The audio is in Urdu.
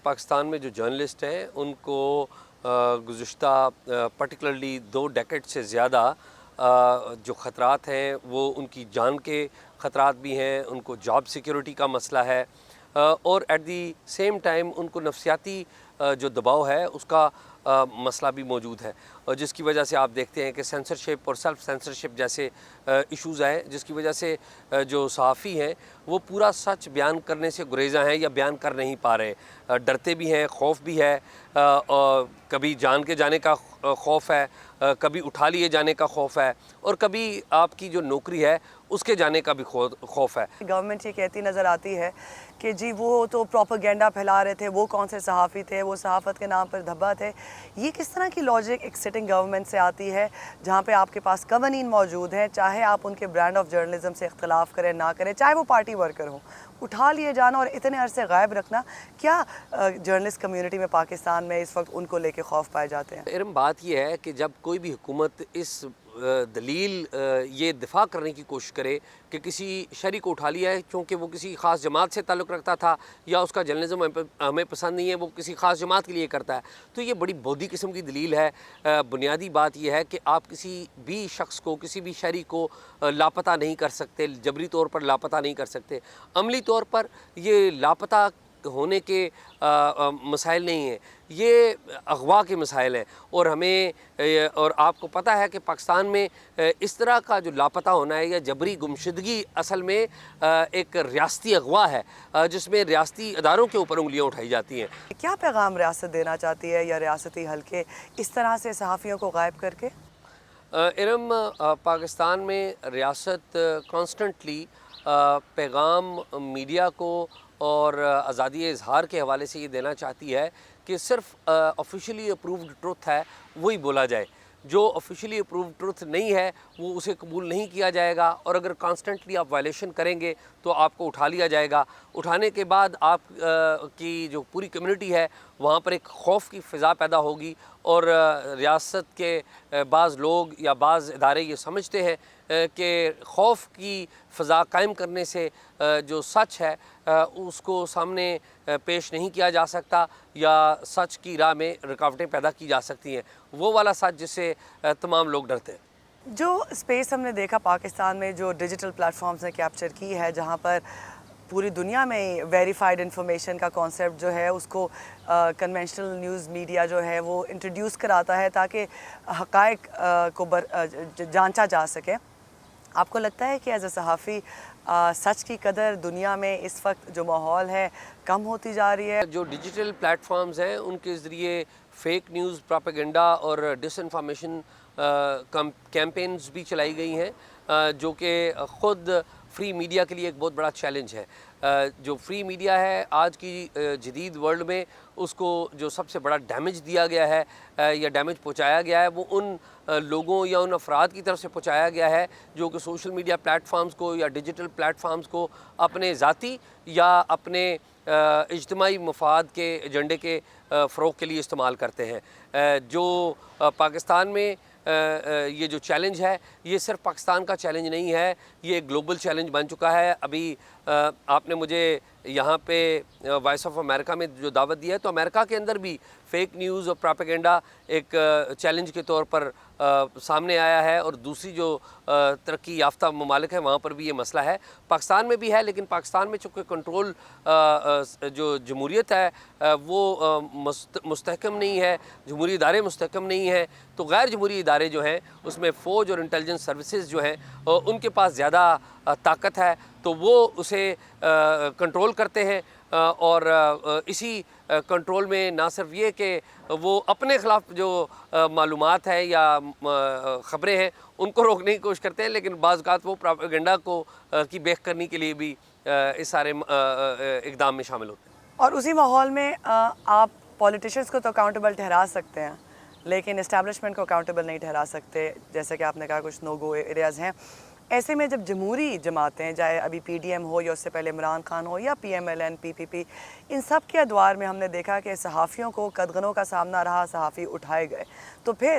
پاکستان میں جو جرنلسٹ ہیں ان کو گزشتہ پرٹیکولرلی 2 ڈیکیڈ سے زیادہ جو خطرات ہیں وہ ان کی جان کے خطرات بھی ہیں، ان کو جاب سیکیورٹی کا مسئلہ ہے، اور ایٹ دی سیم ٹائم ان کو نفسیاتی جو دباؤ ہے اس کا مسئلہ بھی موجود ہے، اور جس کی وجہ سے آپ دیکھتے ہیں کہ سینسرشپ اور سیلف سینسرشپ جیسے ایشوز ہیں، جس کی وجہ سے جو صحافی ہیں وہ پورا سچ بیان کرنے سے گریزاں ہیں یا بیان کر نہیں پا رہے، ڈرتے بھی ہیں، خوف بھی ہے، کبھی جان کے جانے کا خوف ہے، کبھی اٹھا لیے جانے کا خوف ہے، اور کبھی آپ کی جو نوکری ہے اس کے جانے کا بھی خوف ہے۔ گورنمنٹ یہ کہتی نظر آتی ہے کہ جی وہ تو پروپیگنڈا پھیلا رہے تھے، وہ کون سے صحافی تھے، وہ صحافت کے نام پر دھبا تھے۔ یہ کس طرح کی لاجک ایک سٹنگ گورنمنٹ سے آتی ہے جہاں پہ آپ کے پاس قوانین موجود ہیں، چاہے آپ ان کے برانڈ آف جرنلزم سے اختلاف کریں نہ کریں، چاہے وہ پارٹی ورکر ہوں، اٹھا لیے جانا اور اتنے عرصے غائب رکھنا، کیا جرنلسٹ کمیونٹی میں پاکستان میں اس وقت ان کو لے کے خوف پائے جاتے ہیں؟ ارم بات یہ ہے کہ جب کوئی بھی حکومت اس دلیل یہ دفاع کرنے کی کوشش کرے کہ کسی شہری کو اٹھا لیا ہے چونکہ وہ کسی خاص جماعت سے تعلق رکھتا تھا یا اس کا جرنلزم ہمیں پسند نہیں ہے، وہ کسی خاص جماعت کے لیے کرتا ہے، تو یہ بڑی بودھی قسم کی دلیل ہے۔ بنیادی بات یہ ہے کہ آپ کسی بھی شخص کو، کسی بھی شہری کو لاپتہ نہیں کر سکتے، جبری طور پر لاپتہ نہیں کر سکتے۔ عملی طور پر یہ لاپتہ ہونے کے مسائل نہیں ہیں، یہ اغوا کے مسائل ہیں، اور آپ کو پتہ ہے کہ پاکستان میں اس طرح کا جو لاپتہ ہونا ہے یا جبری گمشدگی اصل میں ایک ریاستی اغوا ہے جس میں ریاستی اداروں کے اوپر انگلیاں اٹھائی جاتی ہیں۔ کیا پیغام ریاست دینا چاہتی ہے یا ریاستی حلقے اس طرح سے صحافیوں کو غائب کر کے؟ ارم پاکستان میں ریاست کانسٹنٹلی پیغام میڈیا کو اور آزادی اظہار کے حوالے سے یہ دینا چاہتی ہے کہ صرف آفیشلی اپرووڈ ٹروتھ ہے وہی بولا جائے، جو آفیشلی اپرووڈ ٹروتھ نہیں ہے وہ اسے قبول نہیں کیا جائے گا، اور اگر کانسٹنٹلی آپ وائلیشن کریں گے تو آپ کو اٹھا لیا جائے گا۔ اٹھانے کے بعد آپ کی جو پوری کمیونٹی ہے وہاں پر ایک خوف کی فضا پیدا ہوگی، اور ریاست کے بعض لوگ یا بعض ادارے یہ سمجھتے ہیں کہ خوف کی فضا قائم کرنے سے جو سچ ہے اس کو سامنے پیش نہیں کیا جا سکتا، یا سچ کی راہ میں رکاوٹیں پیدا کی جا سکتی ہیں، وہ والا سچ جس سے تمام لوگ ڈرتے ہیں۔ جو اسپیس ہم نے دیکھا پاکستان میں جو ڈیجیٹل پلیٹ فارمز نے کیپچر کی ہے، جہاں پر پوری دنیا میں ویریفائڈ انفارمیشن کا کانسیپٹ جو ہے اس کو کنونشنل نیوز میڈیا جو ہے وہ انٹروڈیوس کراتا ہے تاکہ حقائق کو جانچا جا سکے۔ آپ کو لگتا ہے کہ ایز اے صحافی سچ کی قدر دنیا میں اس وقت جو ماحول ہے کم ہوتی جا رہی ہے؟ جو ڈیجیٹل پلیٹ فارمز ہیں ان کے ذریعے فیک نیوز، پروپیگنڈا اور ڈس انفارمیشن کیمپینز بھی چلائی گئی ہیں، جو کہ خود فری میڈیا کے لیے ایک بہت بڑا چیلنج ہے۔ جو فری میڈیا ہے آج کی جدید ورلڈ میں، اس کو جو سب سے بڑا ڈیمیج دیا گیا ہے یا ڈیمیج پہنچایا گیا ہے وہ ان لوگوں یا ان افراد کی طرف سے پہنچایا گیا ہے جو کہ سوشل میڈیا پلیٹ فارمز کو یا ڈیجیٹل پلیٹ فارمز کو اپنے ذاتی یا اپنے اجتماعی مفاد کے ایجنڈے کے فروغ کے لیے استعمال کرتے ہیں۔ جو پاکستان میں یہ جو چیلنج ہے یہ صرف پاکستان کا چیلنج نہیں ہے، یہ ایک گلوبل چیلنج بن چکا ہے۔ ابھی آپ نے مجھے یہاں پہ وائس آف امریکہ میں جو دعوت دی ہے تو امریکہ کے اندر بھی فیک نیوز اور پروپیگنڈا ایک چیلنج کے طور پر سامنے آیا ہے، اور دوسری جو ترقی یافتہ ممالک ہیں وہاں پر بھی یہ مسئلہ ہے، پاکستان میں بھی ہے، لیکن پاکستان میں چونکہ کنٹرول جو جمہوریت ہے وہ مستحکم نہیں ہے، جمہوری ادارے مستحکم نہیں ہیں، تو غیر جمہوری ادارے جو ہیں اس میں فوج اور انٹیلیجنس سروسز جو ہیں ان کے پاس زیادہ طاقت ہے، تو وہ اسے کنٹرول کرتے ہیں، اور اسی کنٹرول میں نہ صرف یہ کہ وہ اپنے خلاف جو معلومات ہے یا خبریں ہیں ان کو روکنے کی کوشش کرتے ہیں، لیکن بعض اوقات وہ پروپیگنڈا کو کی بیخ کرنے کے لیے بھی اس سارے اقدام میں شامل ہوتے ہیں۔ اور اسی ماحول میں آپ پولیٹیشنز کو تو اکاؤنٹیبل ٹھہرا سکتے ہیں لیکن اسٹیبلشمنٹ کو اکاؤنٹیبل نہیں ٹھہرا سکتے، جیسے کہ آپ نے کہا کچھ نو گو ایریاز ہیں۔ ایسے میں جب جمہوری جماعتیں، چاہے ابھی پی ڈی ایم ہو یا اس سے پہلے عمران خان ہو یا پی ایم ایل این، پی پی پی، ان سب کے ادوار میں ہم نے دیکھا کہ صحافیوں کو قدغنوں کا سامنا رہا، صحافی اٹھائے گئے، تو پھر